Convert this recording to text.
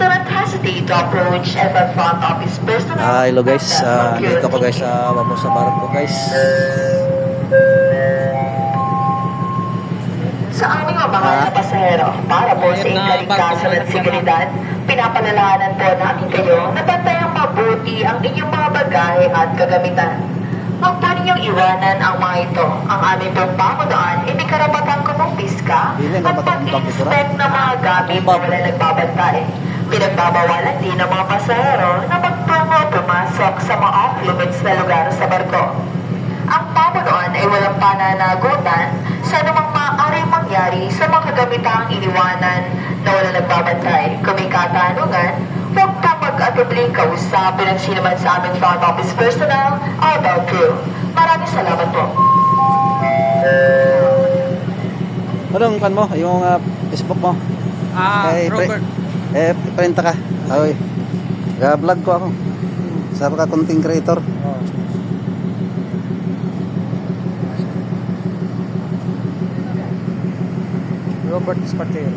do not hesitate to approach every front office personnel. Hello guys, dito ako guys sa babo sa barko guys. Sa aming mga mahal na pasahero, para po sa ikaligtasan at seguridad, pinapalalahanan po namin kayo na bantayang mabuti ang inyong mga bagahe at kagamitan. Huwag po ninyong iwanan ang mga ito. Ang aming pong pamunuan ay may karapatang kumumpiska at pag-inspect ng mga gamit na wala nagbabantay. Pinagbabawalan din ng mga pasahero na magtungo o pumasok sa mga off-limits na lugar sa barko. Ang pamunuan ay walang pananagutan sa anumang maaaring mangyari sa mga kagamitang iniwanan na wala nagbabantay. Kung may katanungan, huwag po mag-atubling kausapin ang sinuman sa aming front office personnel o bow crew. Maraming salamat po. Anong kan mo? Yung Facebook mo? Robert. Prenta ka. Ay, vlog ko ako. Sa ka content creator. Robert Espartero.